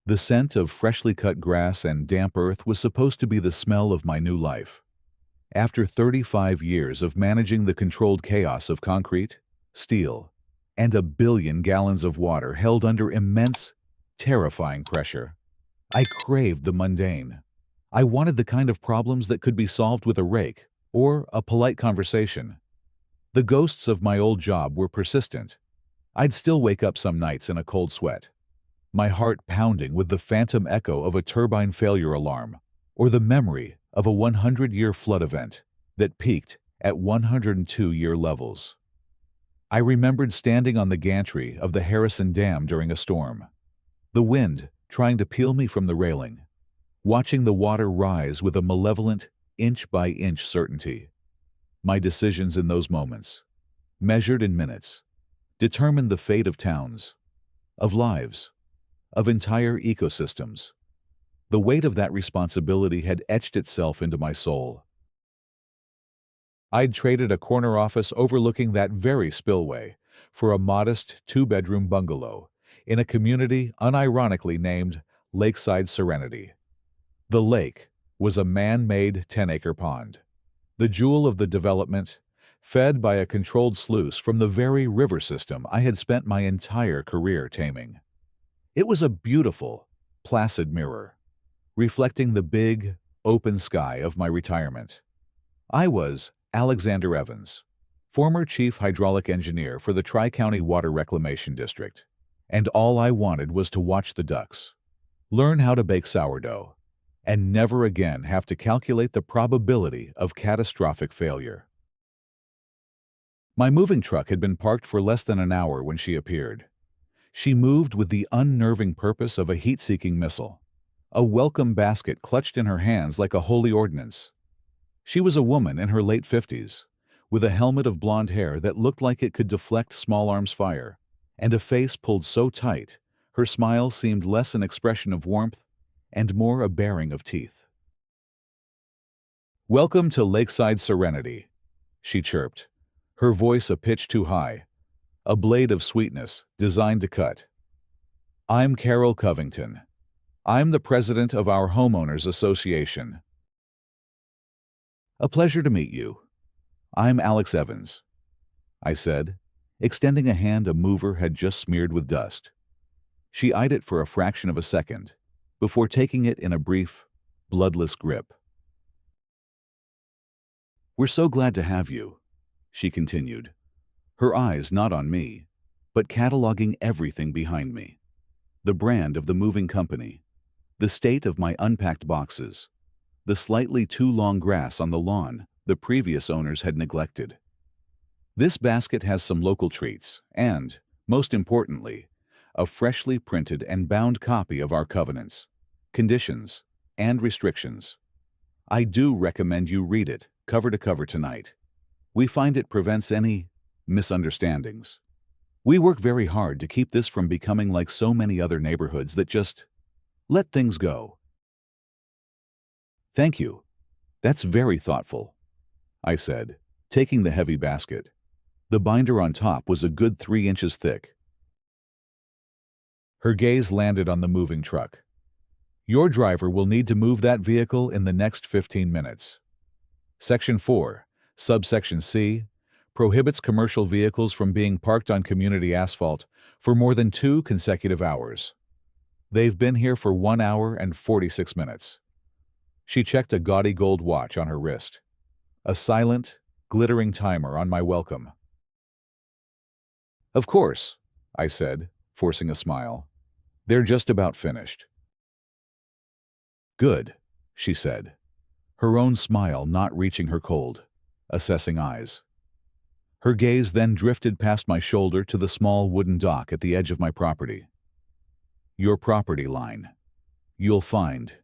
The scent of freshly cut grass and damp earth was supposed to be the smell of my new life. After 35 years of managing the controlled chaos of concrete, steel, and a billion gallons of water held under immense, terrifying pressure, I craved the mundane. I wanted the kind of problems that could be solved with a rake or a polite conversation. The ghosts of my old job were persistent. I'd still wake up some nights in a cold sweat, my heart pounding with the phantom echo of a turbine failure alarm or the memory of a 100-year flood event that peaked at 102-year levels. I remembered standing on the gantry of the Harrison Dam during a storm, the wind trying to peel me from the railing, watching the water rise with a malevolent inch-by-inch certainty. My decisions in those moments, measured in minutes, determined the fate of towns, of lives, of entire ecosystems. The weight of that responsibility had etched itself into my soul. I'd traded a corner office overlooking that very spillway for a modest two-bedroom bungalow in a community unironically named Lakeside Serenity. The lake was a man-made 10-acre pond, the jewel of the development, fed by a controlled sluice from the very river system I had spent my entire career taming. It was a beautiful, placid mirror, reflecting the big, open sky of my retirement. I was Alexander Evans, former chief hydraulic engineer for the Tri-County Water Reclamation District, and all I wanted was to watch the ducks, learn how to bake sourdough, and never again have to calculate the probability of catastrophic failure. My moving truck had been parked for less than an hour when she appeared. She moved with the unnerving purpose of a heat-seeking missile, a welcome basket clutched in her hands like a holy ordinance. She was a woman in her late 50s, with a helmet of blonde hair that looked like it could deflect small arms fire, and a face pulled so tight, her smile seemed less an expression of warmth and more a baring of teeth. "Welcome to Lakeside Serenity," she chirped, her voice a pitch too high, a blade of sweetness designed to cut. "I'm Carol Covington. I'm the president of our homeowners association." "A pleasure to meet you. I'm Alex Evans," I said, extending a hand a mover had just smeared with dust. She eyed it for a fraction of a second, before taking it in a brief, bloodless grip. "We're so glad to have you," she continued, her eyes not on me, but cataloging everything behind me. The brand of the moving company, the state of my unpacked boxes, the slightly too long grass on the lawn the previous owners had neglected. This basket has some local treats and, most importantly, a freshly printed and bound copy of our covenants, conditions, and restrictions. I do recommend you read it cover to cover tonight. We find it prevents any misunderstandings. We work very hard to keep this from becoming like so many other neighborhoods that just let things go. "Thank you. That's very thoughtful," I said, taking the heavy basket. The binder on top was a good 3 inches thick. Her gaze landed on the moving truck. "Your driver will need to move that vehicle in the next 15 minutes. Section 4, subsection C, prohibits commercial vehicles from being parked on community asphalt for more than 2 consecutive hours. They've been here for 1 hour and 46 minutes. She checked a gaudy gold watch on her wrist, a silent, glittering timer on my welcome. "Of course," I said, forcing a smile. "They're just about finished." "Good," she said, her own smile not reaching her cold, assessing eyes. Her gaze then drifted past my shoulder to the small wooden dock at the edge of my property. "Your property line, you'll find,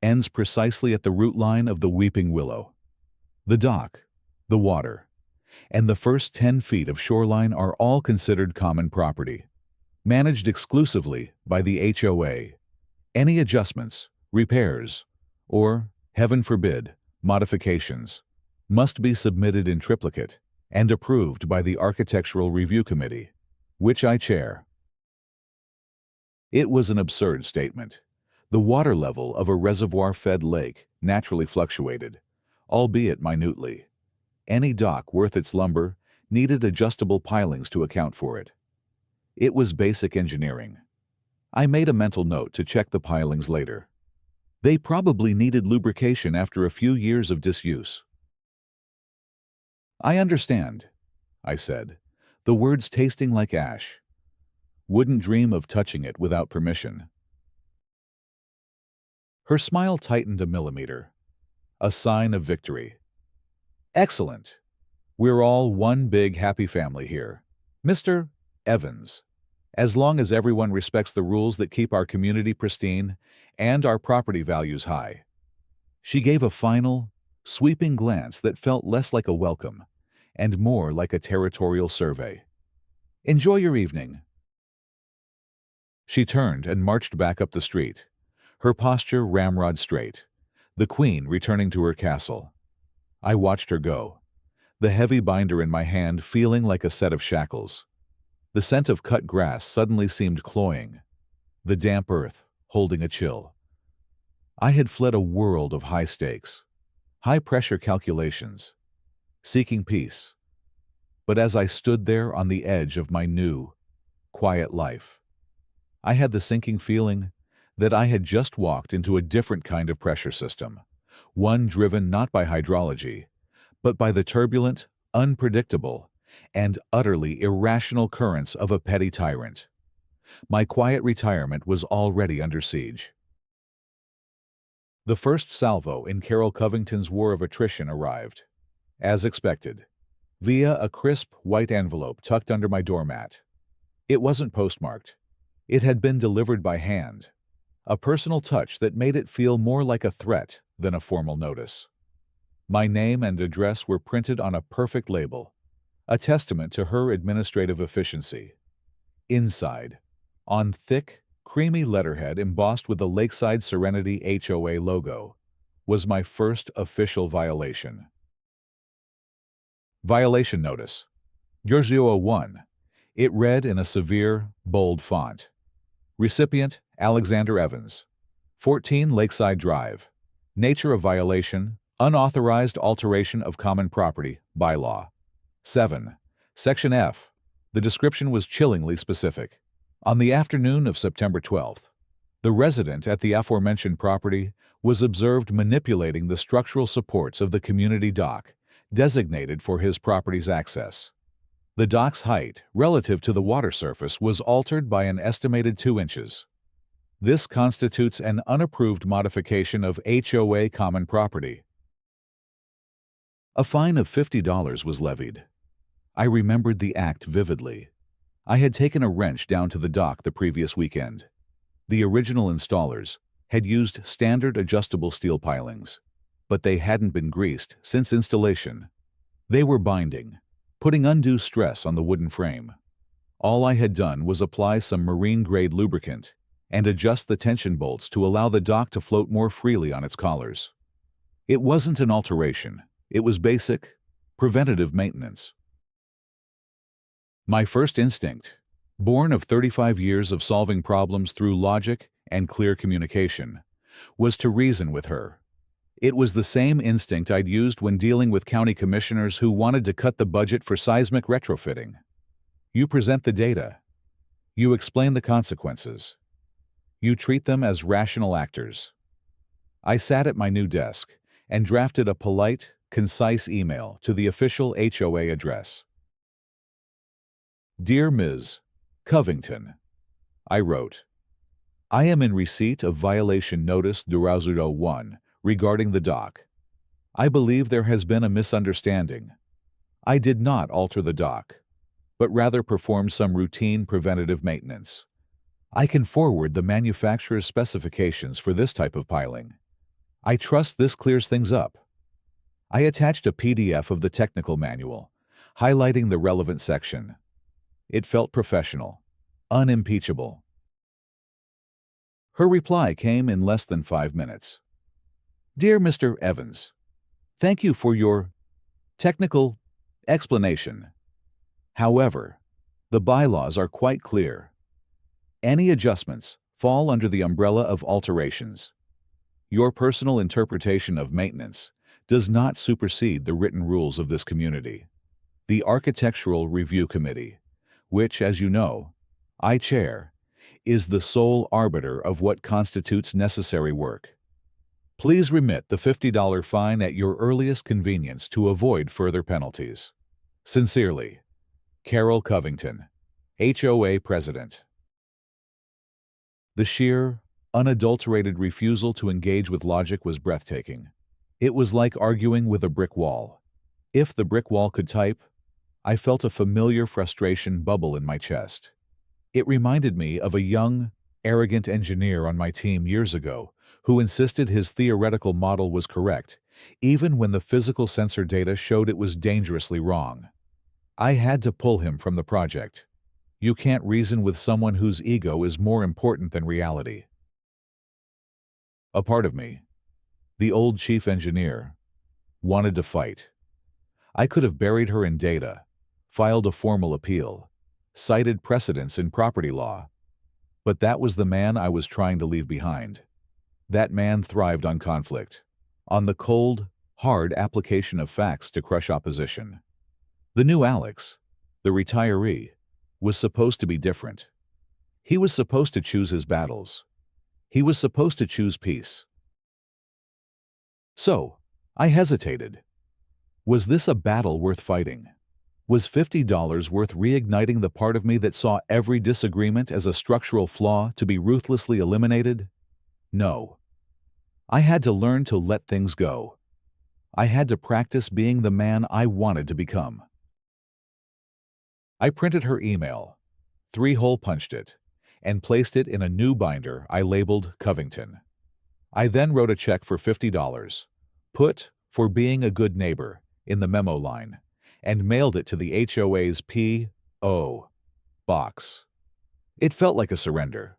ends precisely at the root line of the weeping willow. The dock, the water, and the first 10 feet of shoreline are all considered common property, managed exclusively by the HOA. Any adjustments, repairs, or, heaven forbid, modifications, must be submitted in triplicate and approved by the Architectural Review Committee, which I chair. It was an absurd statement. The water level of a reservoir-fed lake naturally fluctuated, albeit minutely. Any dock worth its lumber needed adjustable pilings to account for it. It was basic engineering. I made a mental note to check the pilings later. They probably needed lubrication after a few years of disuse. "I understand," I said, the words tasting like ash. Wouldn't dream of touching it without permission. Her smile tightened a millimeter, a sign of victory. "Excellent. We're all one big happy family here. Mr. Evans. As long as everyone respects the rules that keep our community pristine and our property values high." She gave a final, sweeping glance that felt less like a welcome and more like a territorial survey. "Enjoy your evening." She turned and marched back up the street, her posture ramrod straight, the queen returning to her castle. I watched her go, the heavy binder in my hand feeling like a set of shackles. The scent of cut grass suddenly seemed cloying, the damp earth holding a chill. I had fled a world of high stakes, high-pressure calculations, seeking peace. But as I stood there on the edge of my new, quiet life, I had the sinking feeling that I had just walked into a different kind of pressure system, one driven not by hydrology, but by the turbulent, unpredictable, and utterly irrational currents of a petty tyrant. My quiet retirement was already under siege. The first salvo in Carol Covington's war of attrition arrived, as expected, via a crisp white envelope tucked under my doormat. It wasn't postmarked. It had been delivered by hand, a personal touch that made it feel more like a threat than a formal notice. My name and address were printed on a perfect label, a testament to her administrative efficiency. Inside, on thick, creamy letterhead embossed with the Lakeside Serenity HOA logo, was my first official violation. Violation notice. Giorgio 1. It read in a severe, bold font. Recipient, Alexander Evans. 14 Lakeside Drive. Nature of violation, unauthorized alteration of common property, bylaw. 7. Section F. The description was chillingly specific. On the afternoon of September 12th, the resident at the aforementioned property was observed manipulating the structural supports of the community dock, designated for his property's access. The dock's height, relative to the water surface, was altered by an estimated 2 inches. This constitutes an unapproved modification of HOA common property. A fine of $50 was levied. I remembered the act vividly. I had taken a wrench down to the dock the previous weekend. The original installers had used standard adjustable steel pilings, but they hadn't been greased since installation. They were binding, putting undue stress on the wooden frame. All I had done was apply some marine-grade lubricant and adjust the tension bolts to allow the dock to float more freely on its collars. It wasn't an alteration. It was basic, preventative maintenance. My first instinct, born of 35 years of solving problems through logic and clear communication, was to reason with her. It was the same instinct I'd used when dealing with county commissioners who wanted to cut the budget for seismic retrofitting. You present the data. You explain the consequences. You treat them as rational actors. I sat at my new desk and drafted a polite, concise email to the official HOA address. "Dear Ms. Covington," I wrote, "I am in receipt of violation notice Durazzo 1 regarding the dock. I believe there has been a misunderstanding. I did not alter the dock, but rather performed some routine preventative maintenance. I can forward the manufacturer's specifications for this type of piling. I trust this clears things up." I attached a PDF of the technical manual, highlighting the relevant section. It felt professional, unimpeachable. Her reply came in less than 5 minutes. "Dear Mr. Evans, thank you for your technical explanation. However, the bylaws are quite clear. Any adjustments fall under the umbrella of alterations. Your personal interpretation of maintenance does not supersede the written rules of this community. The Architectural Review Committee, which, as you know, I chair, is the sole arbiter of what constitutes necessary work. Please remit the $50 fine at your earliest convenience to avoid further penalties. Sincerely, Carol Covington, HOA President. The sheer, unadulterated refusal to engage with logic was breathtaking. It was like arguing with a brick wall. If the brick wall could type, I felt a familiar frustration bubble in my chest. It reminded me of a young, arrogant engineer on my team years ago who insisted his theoretical model was correct, even when the physical sensor data showed it was dangerously wrong. I had to pull him from the project. You can't reason with someone whose ego is more important than reality. A part of me, the old chief engineer, wanted to fight. I could have buried her in data, filed a formal appeal, cited precedents in property law. But that was the man I was trying to leave behind. That man thrived on conflict, on the cold, hard application of facts to crush opposition. The new Alex, the retiree, was supposed to be different. He was supposed to choose his battles. He was supposed to choose peace. So, I hesitated. Was this a battle worth fighting? Was $50 worth reigniting the part of me that saw every disagreement as a structural flaw to be ruthlessly eliminated? No. I had to learn to let things go. I had to practice being the man I wanted to become. I printed her email, 3-hole punched it, and placed it in a new binder I labeled Covington. I then wrote a check for $50, put "for being a good neighbor" in the memo line, and mailed it to the HOA's P.O. box. It felt like a surrender,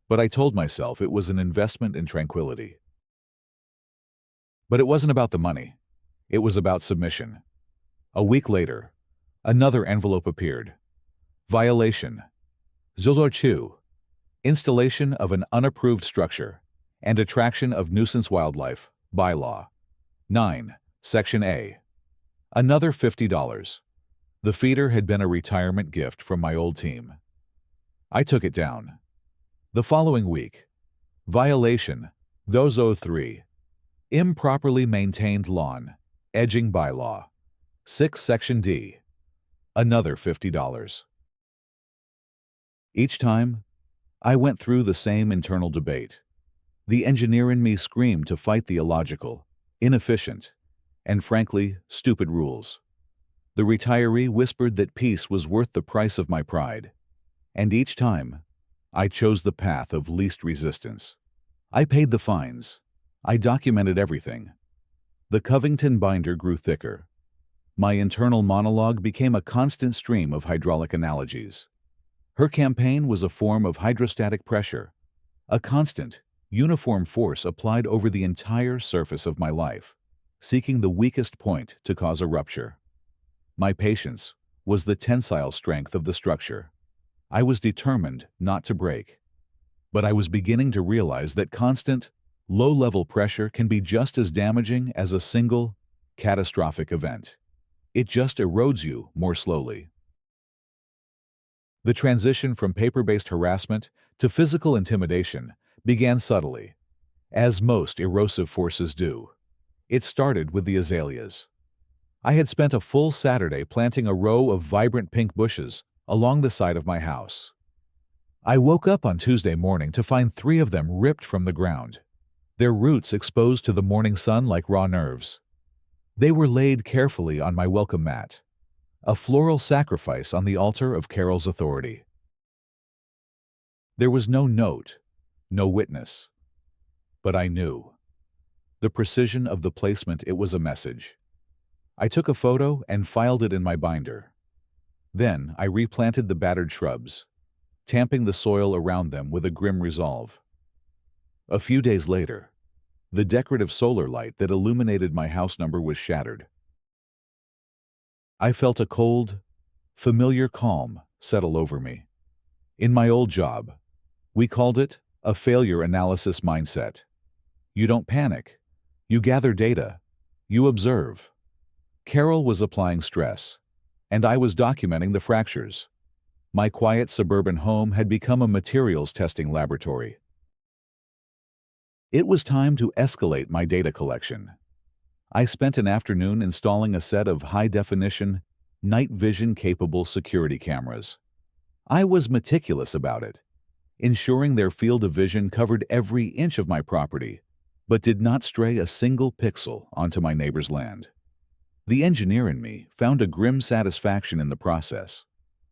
but I told myself it was an investment in tranquility. But it wasn't about the money. It was about submission. A week later, another envelope appeared. Violation. Zolor installation of an unapproved structure and attraction of nuisance wildlife, bylaw. 9, Section A. Another $50. The feeder had been a retirement gift from my old team. I took it down. The following week, violation, those 03. Improperly maintained lawn, edging bylaw. 6 Section D. Another $50. Each time, I went through the same internal debate. The engineer in me screamed to fight the illogical, inefficient, and frankly, stupid rules. The retiree whispered that peace was worth the price of my pride. And each time, I chose the path of least resistance. I paid the fines. I documented everything. The Covington binder grew thicker. My internal monologue became a constant stream of hydraulic analogies. Her campaign was a form of hydrostatic pressure, a constant, uniform force applied over the entire surface of my life, seeking the weakest point to cause a rupture. My patience was the tensile strength of the structure. I was determined not to break. But I was beginning to realize that constant, low-level pressure can be just as damaging as a single, catastrophic event. It just erodes you more slowly. The transition from paper-based harassment to physical intimidation began subtly, as most erosive forces do. It started with the azaleas. I had spent a full Saturday planting a row of vibrant pink bushes along the side of my house. I woke up on Tuesday morning to find 3 of them ripped from the ground, their roots exposed to the morning sun like raw nerves. They were laid carefully on my welcome mat, a floral sacrifice on the altar of Carol's authority. There was no note, no witness. But I knew. The precision of the placement, it was a message. I took a photo and filed it in my binder. Then I replanted the battered shrubs, tamping the soil around them with a grim resolve. A few days later, the decorative solar light that illuminated my house number was shattered. I felt a cold, familiar calm settle over me. In my old job, we called it a failure analysis mindset. You don't panic. You gather data. You observe. Carol was applying stress, and I was documenting the fractures. My quiet suburban home had become a materials testing laboratory. It was time to escalate my data collection. I spent an afternoon installing a set of high-definition, night vision-capable security cameras. I was meticulous about it, ensuring their field of vision covered every inch of my property, but did not stray a single pixel onto my neighbor's land. The engineer in me found a grim satisfaction in the process,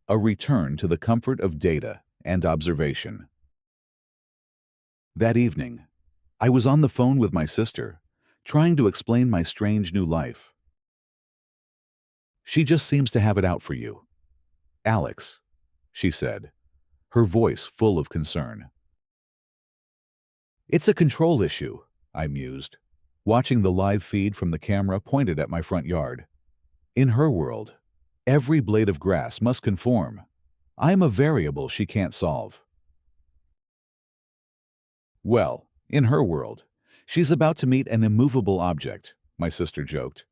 a return to the comfort of data and observation. That evening, I was on the phone with my sister, trying to explain my strange new life. "She just seems to have it out for you, Alex," she said, her voice full of concern. "It's a control issue," I mused, watching the live feed from the camera pointed at my front yard. "In her world, every blade of grass must conform. I'm a variable she can't solve." "Well, in her world, she's about to meet an immovable object," my sister joked.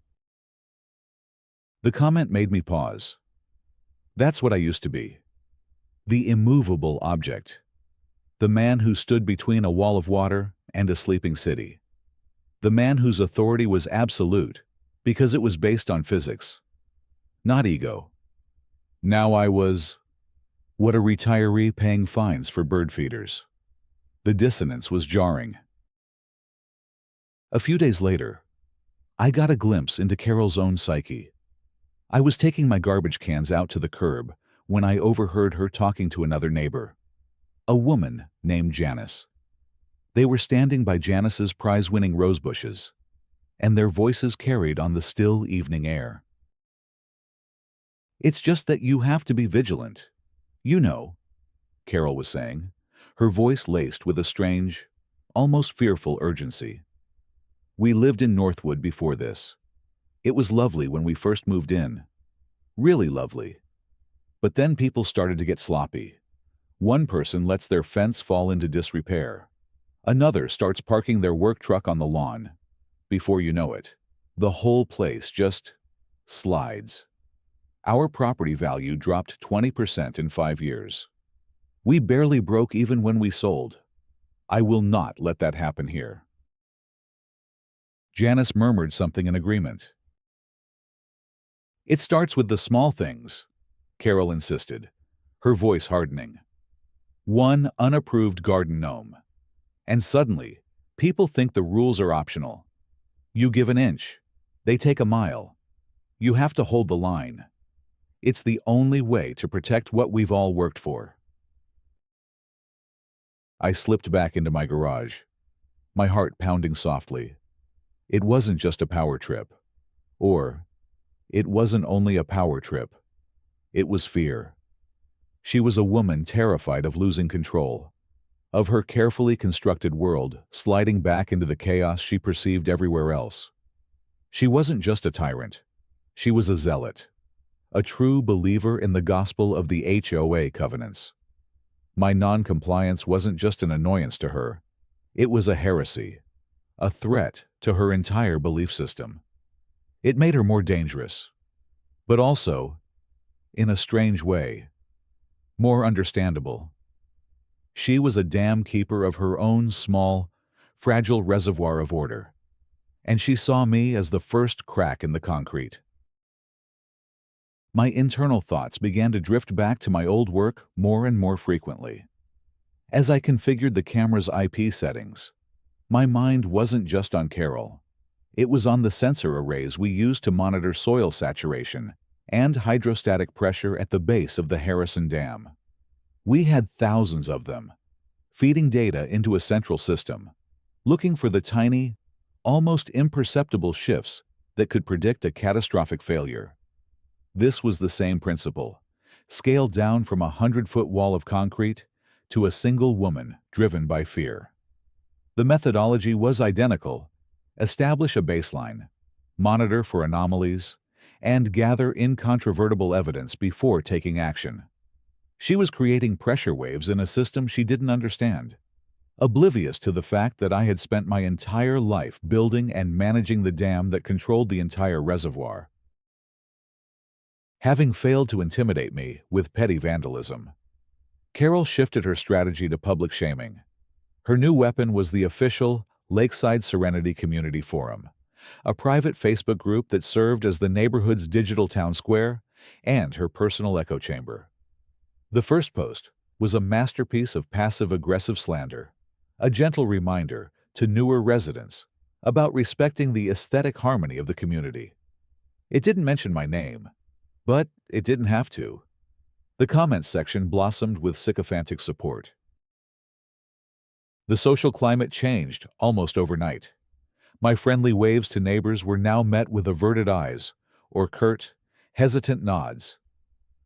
The comment made me pause. That's what I used to be. The immovable object. The man who stood between a wall of water and a sleeping city. The man whose authority was absolute because it was based on physics, not ego. Now I was, what a retiree paying fines for bird feeders. The dissonance was jarring. A few days later, I got a glimpse into Carol's own psyche. I was taking my garbage cans out to the curb when I overheard her talking to another neighbor, a woman named Janice. They were standing by Janice's prize-winning rose bushes, and their voices carried on the still evening air. "It's just that you have to be vigilant. You know," Carol was saying, her voice laced with a strange, almost fearful urgency. "We lived in Northwood before this. It was lovely when we first moved in. Really lovely. But then people started to get sloppy. One person lets their fence fall into disrepair. Another starts parking their work truck on the lawn. Before you know it, the whole place just slides. Our property value dropped 20% in 5 years. We barely broke even when we sold. I will not let that happen here." Janice murmured something in agreement. "It starts with the small things," Carol insisted, her voice hardening. "One unapproved garden gnome. And suddenly, people think the rules are optional. You give an inch, they take a mile. You have to hold the line. It's the only way to protect what we've all worked for." I slipped back into my garage, my heart pounding softly. It wasn't just a power trip. Or, it wasn't only a power trip. It was fear. She was a woman terrified of losing control, of her carefully constructed world sliding back into the chaos she perceived everywhere else. She wasn't just a tyrant. She was a zealot, a true believer in the gospel of the HOA covenants. My non-compliance wasn't just an annoyance to her. It was a heresy, a threat to her entire belief system. It made her more dangerous, but also, in a strange way, more understandable. She was a dam keeper of her own small, fragile reservoir of order, and she saw me as the first crack in the concrete. My internal thoughts began to drift back to my old work more and more frequently. As I configured the camera's IP settings, my mind wasn't just on Carol. It was on the sensor arrays we used to monitor soil saturation and hydrostatic pressure at the base of the Harrison Dam. We had thousands of them, feeding data into a central system, looking for the tiny, almost imperceptible shifts that could predict a catastrophic failure. This was the same principle, scaled down from a 100-foot wall of concrete to a single woman driven by fear. The methodology was identical: establish a baseline, monitor for anomalies, and gather incontrovertible evidence before taking action. She was creating pressure waves in a system she didn't understand, oblivious to the fact that I had spent my entire life building and managing the dam that controlled the entire reservoir. Having failed to intimidate me with petty vandalism, Carol shifted her strategy to public shaming. Her new weapon was the official Lakeside Serenity Community Forum, a private Facebook group that served as the neighborhood's digital town square and her personal echo chamber. The first post was a masterpiece of passive-aggressive slander, a gentle reminder to newer residents about respecting the aesthetic harmony of the community. It didn't mention my name, but it didn't have to. The comments section blossomed with sycophantic support. The social climate changed almost overnight. My friendly waves to neighbors were now met with averted eyes or curt, hesitant nods.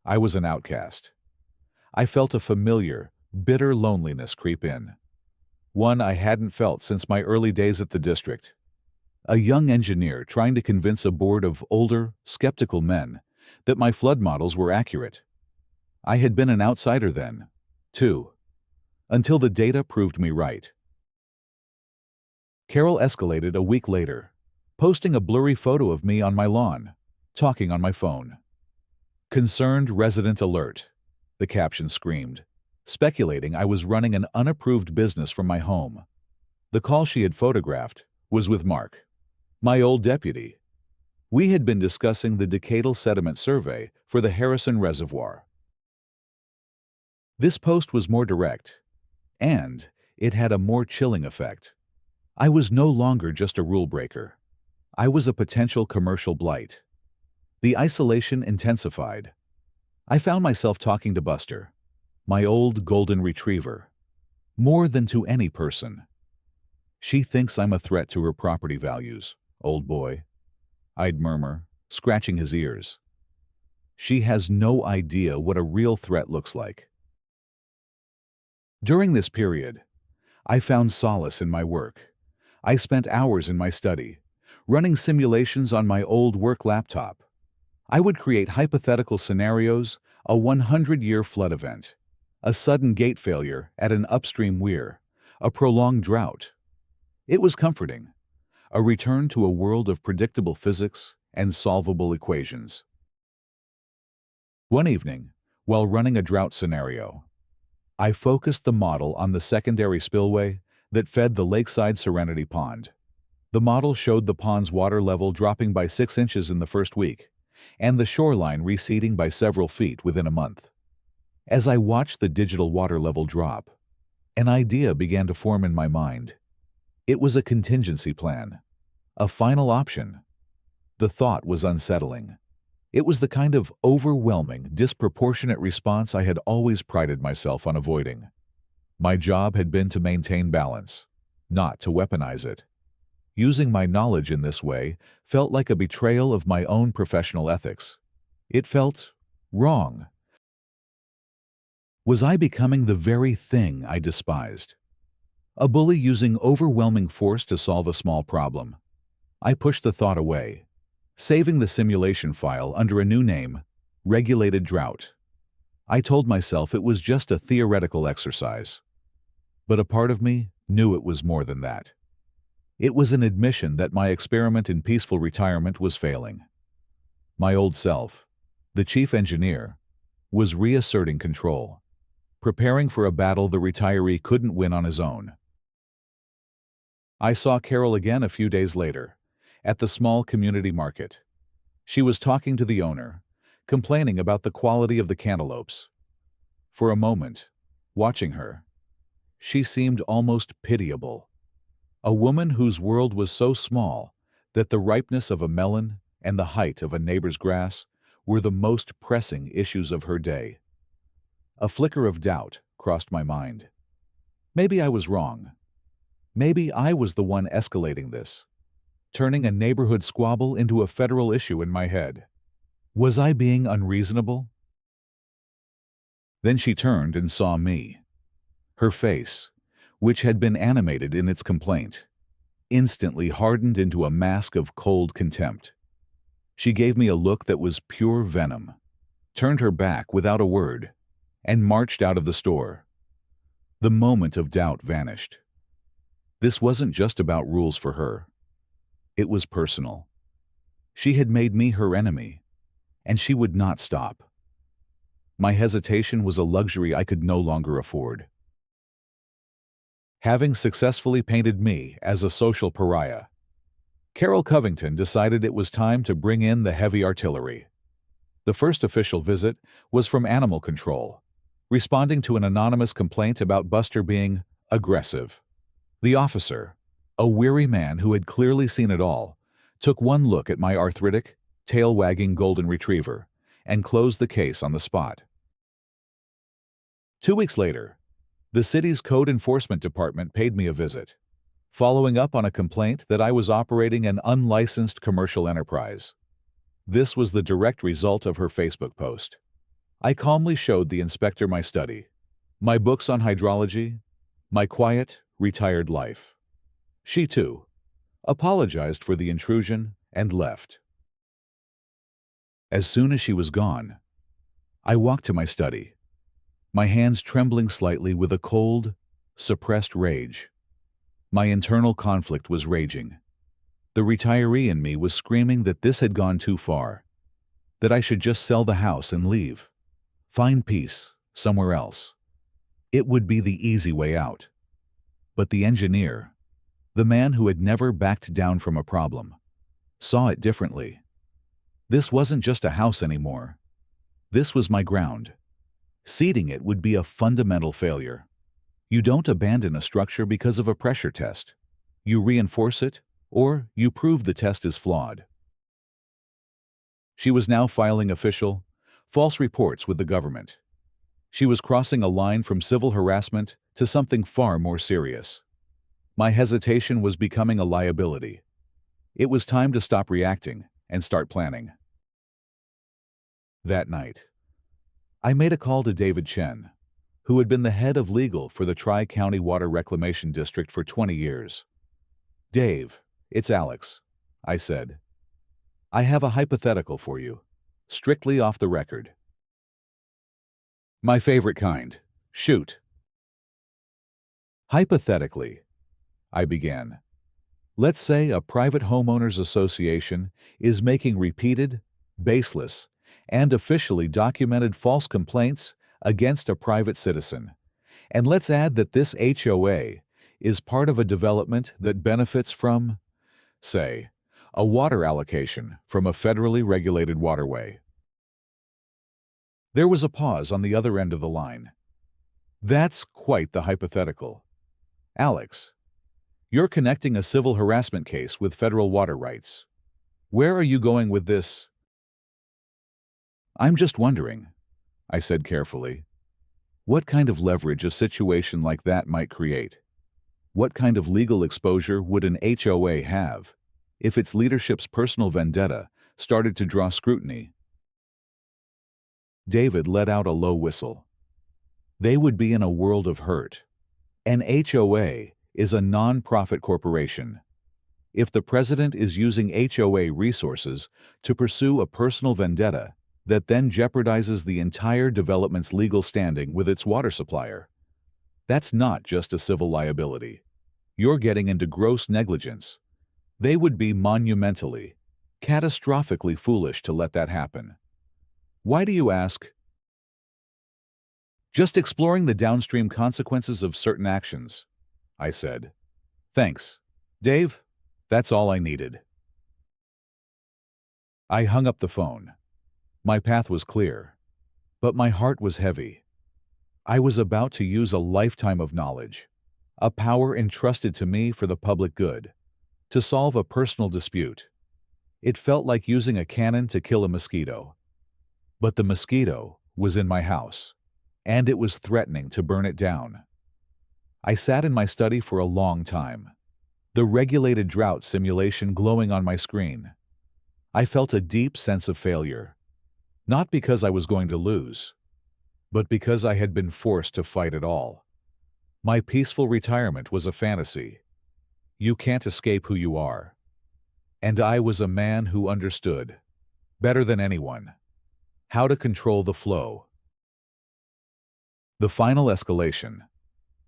I was an outcast. I felt a familiar, bitter loneliness creep in, one I hadn't felt since my early days at the district. A young engineer trying to convince a board of older, skeptical men that my flood models were accurate. I had been an outsider then, too, until the data proved me right. Carol escalated a week later, posting a blurry photo of me on my lawn, talking on my phone. "Concerned resident alert," the caption screamed, speculating I was running an unapproved business from my home. The call she had photographed was with Mark, my old deputy. We had been discussing the decadal sediment survey for the Harrison Reservoir. This post was more direct, and it had a more chilling effect. I was no longer just a rule breaker. I was a potential commercial blight. The isolation intensified. I found myself talking to Buster, my old golden retriever, more than to any person. "She thinks I'm a threat to her property values, old boy," I'd murmur, scratching his ears. "She has no idea what a real threat looks like." During this period, I found solace in my work. I spent hours in my study, running simulations on my old work laptop. I would create hypothetical scenarios: a 100-year flood event, a sudden gate failure at an upstream weir, a prolonged drought. It was comforting, a return to a world of predictable physics and solvable equations. One evening, while running a drought scenario, I focused the model on the secondary spillway that fed the Lakeside Serenity Pond. The model showed the pond's water level dropping by 6 inches in the first week, and the shoreline receding by several feet within a month. As I watched the digital water level drop, an idea began to form in my mind. It was a contingency plan, a final option. The thought was unsettling. It was the kind of overwhelming, disproportionate response I had always prided myself on avoiding. My job had been to maintain balance, not to weaponize it. Using my knowledge in this way felt like a betrayal of my own professional ethics. It felt wrong. Was I becoming the very thing I despised? A bully using overwhelming force to solve a small problem? I pushed the thought away, saving the simulation file under a new name, Regulated Drought. I told myself it was just a theoretical exercise. But a part of me knew it was more than that. It was an admission that my experiment in peaceful retirement was failing. My old self, the chief engineer, was reasserting control, preparing for a battle the retiree couldn't win on his own. I saw Carol again a few days later, at the small community market. She was talking to the owner, complaining about the quality of the cantaloupes. For a moment, watching her, she seemed almost pitiable. A woman whose world was so small that the ripeness of a melon and the height of a neighbor's grass were the most pressing issues of her day. A flicker of doubt crossed my mind. Maybe I was wrong. Maybe I was the one escalating this, turning a neighborhood squabble into a federal issue in my head. Was I being unreasonable? Then she turned and saw me. Her face, which had been animated in its complaint, instantly hardened into a mask of cold contempt. She gave me a look that was pure venom, turned her back without a word, and marched out of the store. The moment of doubt vanished. This wasn't just about rules for her. It was personal. She had made me her enemy, and she would not stop. My hesitation was a luxury I could no longer afford. Having successfully painted me as a social pariah, Carol Covington decided it was time to bring in the heavy artillery. The first official visit was from Animal Control, responding to an anonymous complaint about Buster being aggressive. The officer, a weary man who had clearly seen it all, took one look at my arthritic, tail-wagging golden retriever and closed the case on the spot. 2 weeks later, the city's code enforcement department paid me a visit, following up on a complaint that I was operating an unlicensed commercial enterprise. This was the direct result of her Facebook post. I calmly showed the inspector my study, my books on hydrology, my quiet, retired life. She, too, apologized for the intrusion and left. As soon as she was gone, I walked to my study, my hands trembling slightly with a cold, suppressed rage. My internal conflict was raging. The retiree in me was screaming that this had gone too far, that I should just sell the house and leave, find peace somewhere else. It would be the easy way out. But the engineer, the man who had never backed down from a problem, saw it differently. This wasn't just a house anymore. This was my ground. Ceding it would be a fundamental failure. You don't abandon a structure because of a pressure test. You reinforce it, or you prove the test is flawed. She was now filing official, false reports with the government. She was crossing a line from civil harassment to something far more serious. My hesitation was becoming a liability. It was time to stop reacting and start planning. That night, I made a call to David Chen, who had been the head of legal for the Tri-County Water Reclamation District for 20 years. "Dave, it's Alex," I said. "I have a hypothetical for you, strictly off the record." "My favorite kind. Shoot." "Hypothetically," I began, "let's say a private homeowners association is making repeated, baseless, and officially documented false complaints against a private citizen. And let's add that this HOA is part of a development that benefits from, say, a water allocation from a federally regulated waterway." There was a pause on the other end of the line. "That's quite the hypothetical. Alex, you're connecting a civil harassment case with federal water rights. Where are you going with this?" "I'm just wondering," I said carefully, "what kind of leverage a situation like that might create? What kind of legal exposure would an HOA have if its leadership's personal vendetta started to draw scrutiny?" David let out a low whistle. "They would be in a world of hurt. An HOA is a non-profit corporation. If the president is using HOA resources to pursue a personal vendetta that then jeopardizes the entire development's legal standing with its water supplier, that's not just a civil liability. You're getting into gross negligence. They would be monumentally, catastrophically foolish to let that happen." "Why do you ask?" "Just exploring the downstream consequences of certain actions," I said. "Thanks, Dave. That's all I needed." I hung up the phone. My path was clear, but my heart was heavy. I was about to use a lifetime of knowledge, a power entrusted to me for the public good, to solve a personal dispute. It felt like using a cannon to kill a mosquito. But the mosquito was in my house, and it was threatening to burn it down. I sat in my study for a long time, the regulated drought simulation glowing on my screen. I felt a deep sense of failure. Not because I was going to lose, but because I had been forced to fight it all. My peaceful retirement was a fantasy. You can't escape who you are. And I was a man who understood, better than anyone, how to control the flow. The final escalation,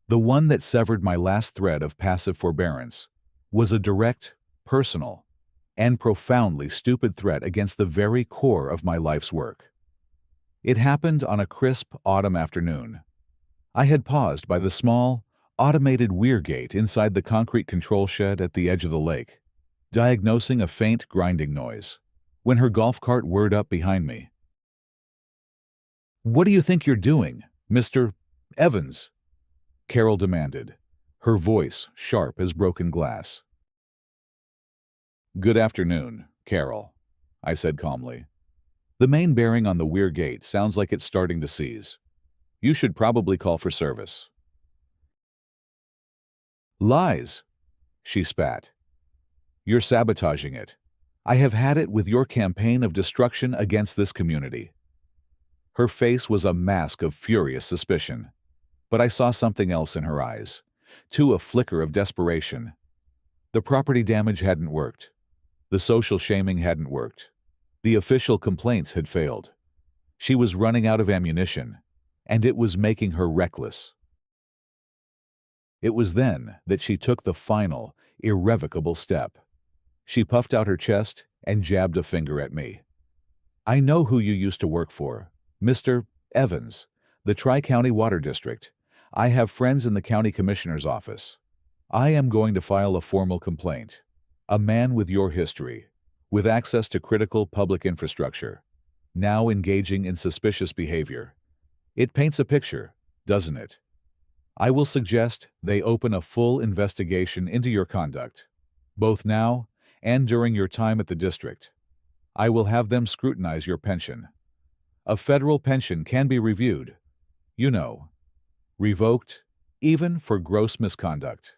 the one that severed my last thread of passive forbearance, was a direct, personal, and profoundly stupid threat against the very core of my life's work. It happened on a crisp autumn afternoon. I had paused by the small, automated weir gate inside the concrete control shed at the edge of the lake, diagnosing a faint grinding noise, when her golf cart whirred up behind me. "What do you think you're doing, Mr. Evans?" Carol demanded, her voice sharp as broken glass. "Good afternoon, Carol," I said calmly. "The main bearing on the weir gate sounds like it's starting to seize. You should probably call for service." "Lies," she spat. "You're sabotaging it. I have had it with your campaign of destruction against this community." Her face was a mask of furious suspicion, but I saw something else in her eyes, too, a flicker of desperation. The property damage hadn't worked. The social shaming hadn't worked. The official complaints had failed. She was running out of ammunition, and it was making her reckless. It was then that she took the final, irrevocable step. She puffed out her chest and jabbed a finger at me. "I know who you used to work for, Mr. Evans, the Tri-County Water District. I have friends in the county commissioner's office. I am going to file a formal complaint. A man with your history, with access to critical public infrastructure, now engaging in suspicious behavior. It paints a picture, doesn't it? I will suggest they open a full investigation into your conduct, both now and during your time at the district. I will have them scrutinize your pension. A federal pension can be reviewed, you know, revoked, even for gross misconduct.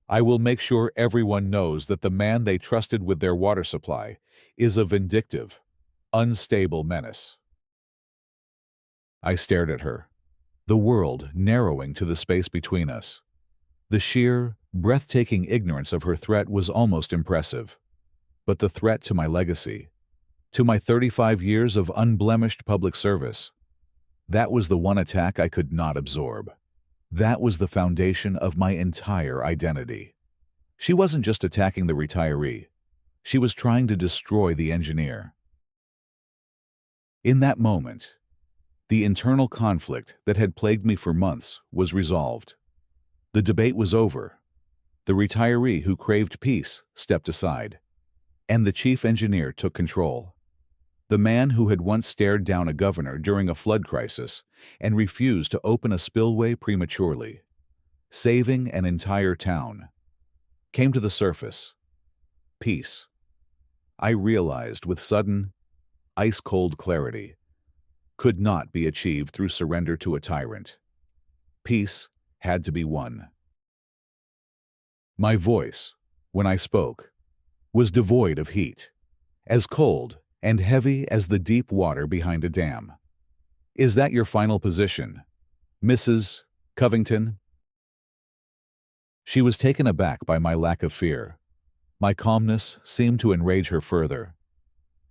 I will make sure everyone knows that the man they trusted with their water supply is a vindictive, unstable menace." I stared at her, the world narrowing to the space between us. The sheer, breathtaking ignorance of her threat was almost impressive. But the threat to my legacy, to my 35 years of unblemished public service, that was the one attack I could not absorb. That was the foundation of my entire identity. She wasn't just attacking the retiree. She was trying to destroy the engineer. In that moment, the internal conflict that had plagued me for months was resolved. The debate was over. The retiree who craved peace stepped aside, and the chief engineer took control. The man who had once stared down a governor during a flood crisis and refused to open a spillway prematurely, saving an entire town, came to the surface. Peace. I realized with sudden, ice-cold clarity, could not be achieved through surrender to a tyrant. Peace had to be won. My voice, when I spoke, was devoid of heat, as cold and heavy as the deep water behind a dam. "Is that your final position, Mrs. Covington?" She was taken aback by my lack of fear. My calmness seemed to enrage her further.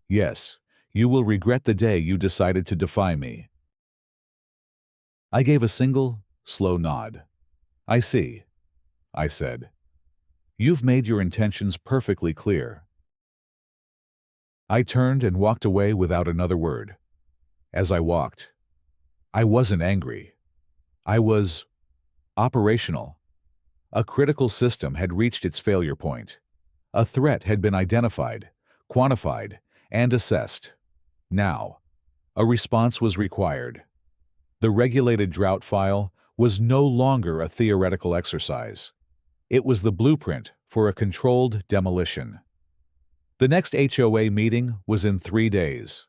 "Yes, you will regret the day you decided to defy me." I gave a single, slow nod. "I see," I said. "You've made your intentions perfectly clear." I turned and walked away without another word. As I walked, I wasn't angry. I was operational. A critical system had reached its failure point. A threat had been identified, quantified, and assessed. Now, a response was required. The regulated drought file was no longer a theoretical exercise. It was the blueprint for a controlled demolition. The next HOA meeting was in 3 days.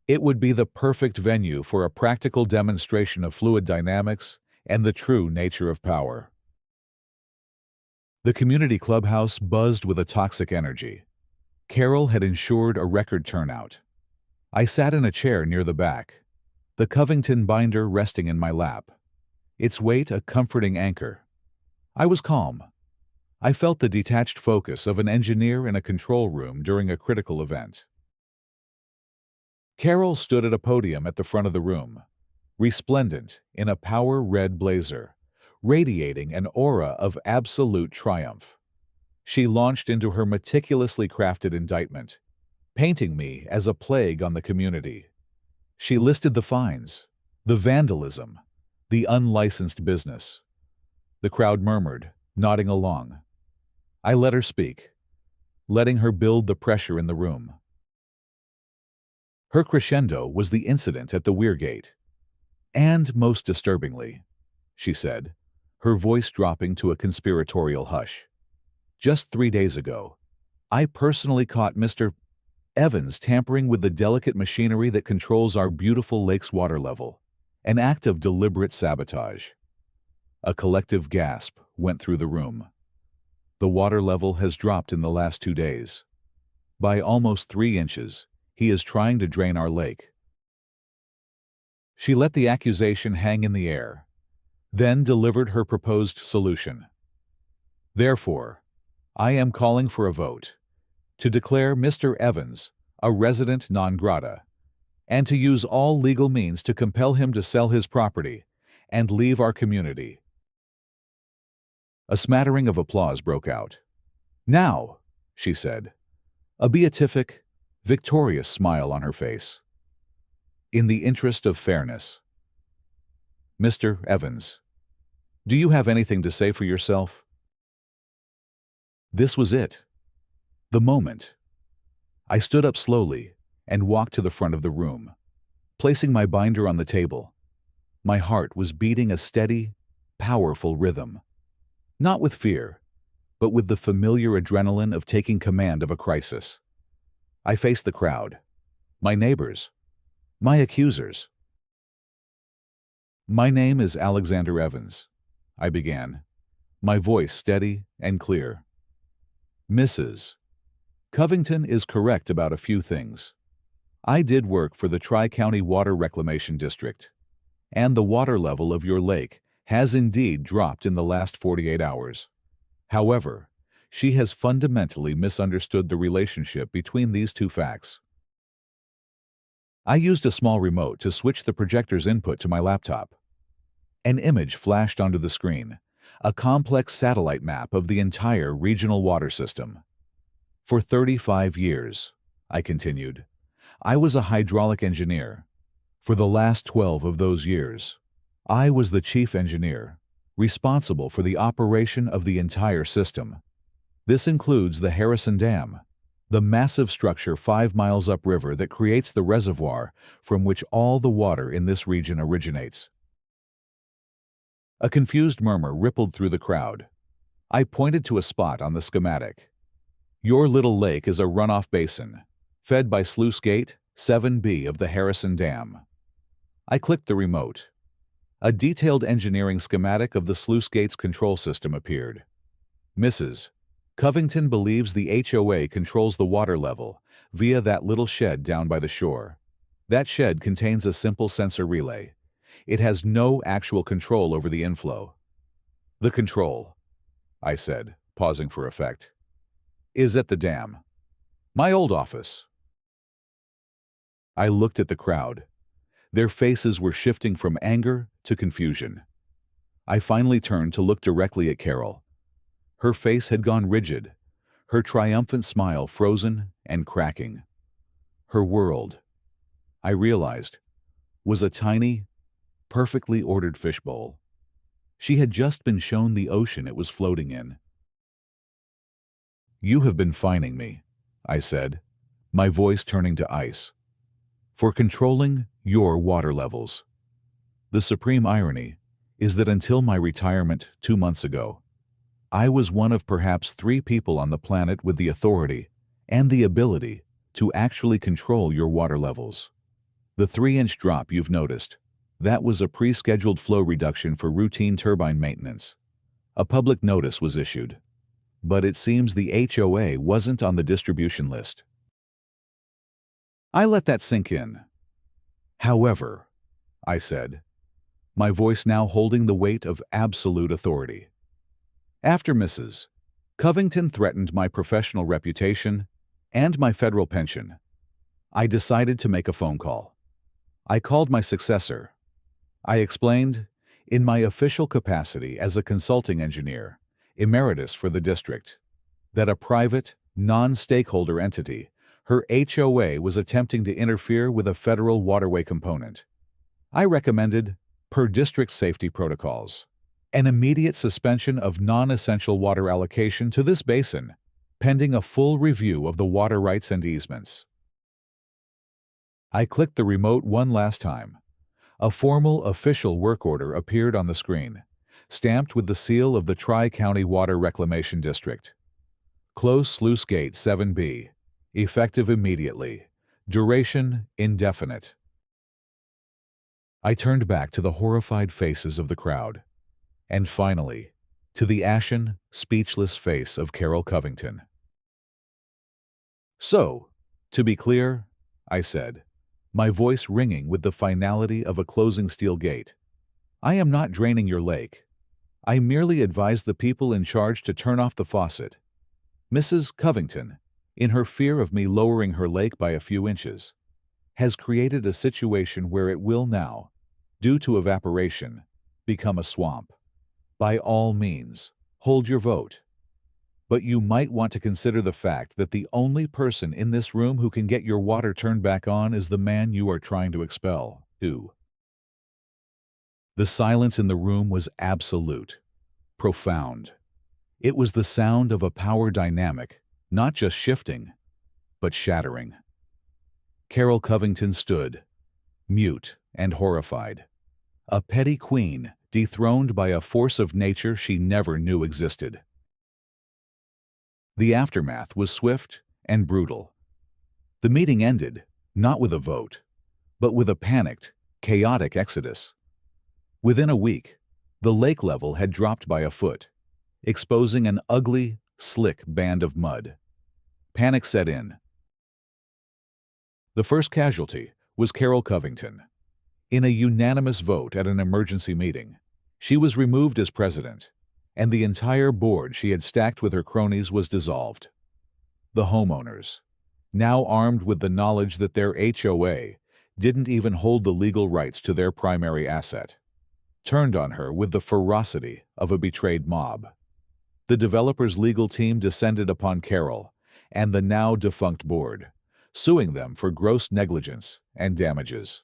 It would be the perfect venue for a practical demonstration of fluid dynamics and the true nature of power. The community clubhouse buzzed with a toxic energy. Carol had ensured a record turnout. I sat in a chair near the back, the Covington binder resting in my lap, its weight a comforting anchor. I was calm. I felt the detached focus of an engineer in a control room during a critical event. Carol stood at a podium at the front of the room, resplendent in a power red blazer, radiating an aura of absolute triumph. She launched into her meticulously crafted indictment, painting me as a plague on the community. She listed the fines, the vandalism, the unlicensed business. The crowd murmured, nodding along. I let her speak, letting her build the pressure in the room. Her crescendo was the incident at the weir gate. And most disturbingly, she said, her voice dropping to a conspiratorial hush. Just 3 days ago, I personally caught Mr. Evans tampering with the delicate machinery that controls our beautiful lake's water level, an act of deliberate sabotage. A collective gasp went through the room. The water level has dropped in the last 2 days. By almost 3 inches, he is trying to drain our lake. She let the accusation hang in the air, then delivered her proposed solution. Therefore, I am calling for a vote to declare Mr. Evans a resident non grata, and to use all legal means to compel him to sell his property and leave our community. A smattering of applause broke out. Now, she said, a beatific, victorious smile on her face. In the interest of fairness. Mr. Evans, do you have anything to say for yourself? This was it. The moment. I stood up slowly and walked to the front of the room, placing my binder on the table. My heart was beating a steady, powerful rhythm. Not with fear, but with the familiar adrenaline of taking command of a crisis. I faced the crowd, my neighbors, my accusers. My name is Alexander Evans, I began, my voice steady and clear. Mrs. Covington is correct about a few things. I did work for the Tri-County Water Reclamation District, and the water level of your lake has indeed dropped in the last 48 hours. However, she has fundamentally misunderstood the relationship between these two facts. I used a small remote to switch the projector's input to my laptop. An image flashed onto the screen, a complex satellite map of the entire regional water system. For 35 years, I continued, I was a hydraulic engineer. For the last 12 of those years, I was the chief engineer, responsible for the operation of the entire system. This includes the Harrison Dam, the massive structure 5 miles upriver that creates the reservoir from which all the water in this region originates. A confused murmur rippled through the crowd. I pointed to a spot on the schematic. Your little lake is a runoff basin, fed by Sluice Gate 7B of the Harrison Dam. I clicked the remote. A detailed engineering schematic of the sluice gate's control system appeared. Mrs. Covington believes the HOA controls the water level via that little shed down by the shore. That shed contains a simple sensor relay. It has no actual control over the inflow. The control, I said, pausing for effect, is at the dam. My old office. I looked at the crowd. Their faces were shifting from anger to confusion. I finally turned to look directly at Carol. Her face had gone rigid, her triumphant smile frozen and cracking. Her world, I realized, was a tiny, perfectly ordered fishbowl. She had just been shown the ocean it was floating in. You have been fining me, I said, my voice turning to ice, for controlling your water levels. The supreme irony is that until my retirement 2 months ago, I was one of perhaps 3 people on the planet with the authority and the ability to actually control your water levels. The 3-inch drop you've noticed, that was a pre-scheduled flow reduction for routine turbine maintenance. A public notice was issued, but it seems the HOA wasn't on the distribution list. I let that sink in. However, I said, my voice now holding the weight of absolute authority. After Mrs. Covington threatened my professional reputation and my federal pension, I decided to make a phone call. I called my successor, I explained, in my official capacity as a consulting engineer, emeritus for the district, that a private, non-stakeholder entity, her HOA, was attempting to interfere with a federal waterway component. I recommended, per district safety protocols, an immediate suspension of non-essential water allocation to this basin, pending a full review of the water rights and easements. I clicked the remote one last time. A formal official work order appeared on the screen, stamped with the seal of the Tri-County Water Reclamation District. Close Sluice Gate 7B. Effective immediately. Duration indefinite. I turned back to the horrified faces of the crowd, and finally, to the ashen, speechless face of Carol Covington. "So, to be clear," I said, my voice ringing with the finality of a closing steel gate, "I am not draining your lake. I merely advised the people in charge to turn off the faucet. Mrs. Covington, in her fear of me lowering her lake by a few inches, has created a situation where it will now, due to evaporation, become a swamp. By all means, hold your vote. But you might want to consider the fact that the only person in this room who can get your water turned back on is the man you are trying to expel, too." The silence in the room was absolute, profound. It was the sound of a power dynamic, not just shifting, but shattering. Carol Covington stood, mute and horrified, a petty queen dethroned by a force of nature she never knew existed. The aftermath was swift and brutal. The meeting ended, not with a vote, but with a panicked, chaotic exodus. Within a week, the lake level had dropped by a foot, exposing an ugly, slick band of mud. Panic set in. The first casualty was Carol Covington. In a unanimous vote at an emergency meeting, she was removed as president, and the entire board she had stacked with her cronies was dissolved. The homeowners, now armed with the knowledge that their HOA didn't even hold the legal rights to their primary asset, turned on her with the ferocity of a betrayed mob. The developer's legal team descended upon Carol and the now defunct board, suing them for gross negligence and damages.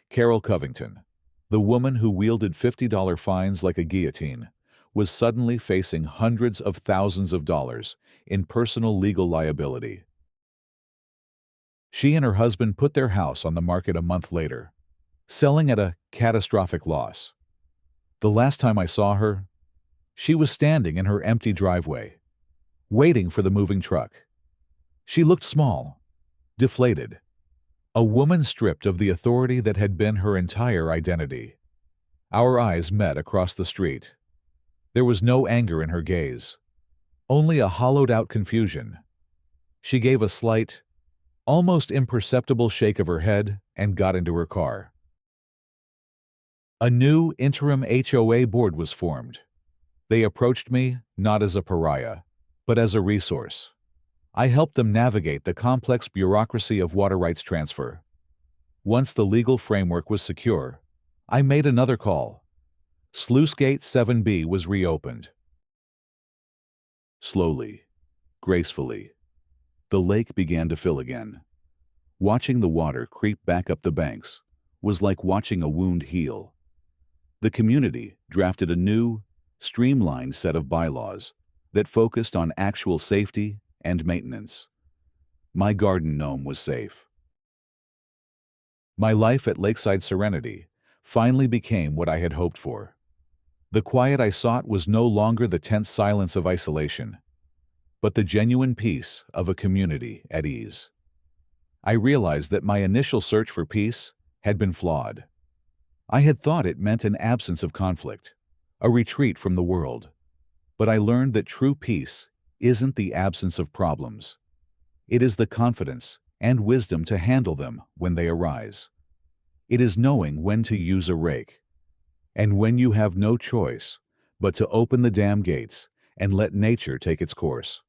Carol Covington, the woman who wielded $50 fines like a guillotine, was suddenly facing hundreds of thousands of dollars in personal legal liability. She and her husband put their house on the market a month later, selling at a catastrophic loss. The last time I saw her, she was standing in her empty driveway, waiting for the moving truck. She looked small, deflated, a woman stripped of the authority that had been her entire identity. Our eyes met across the street. There was no anger in her gaze, only a hollowed-out confusion. She gave a slight, almost imperceptible shake of her head and got into her car. A new interim HOA board was formed. They approached me not as a pariah, but as a resource. I helped them navigate the complex bureaucracy of water rights transfer. Once the legal framework was secure, I made another call. Sluice Gate 7B was reopened. Slowly, gracefully, the lake began to fill again. Watching the water creep back up the banks was like watching a wound heal. The community drafted a new, streamlined set of bylaws that focused on actual safety and maintenance. My garden gnome was safe. My life at Lakeside Serenity finally became what I had hoped for. The quiet I sought was no longer the tense silence of isolation, but the genuine peace of a community at ease. I realized that my initial search for peace had been flawed. I had thought it meant an absence of conflict, a retreat from the world. But I learned that true peace isn't the absence of problems. It is the confidence and wisdom to handle them when they arise. It is knowing when to use a rake, and when you have no choice but to open the dam gates and let nature take its course.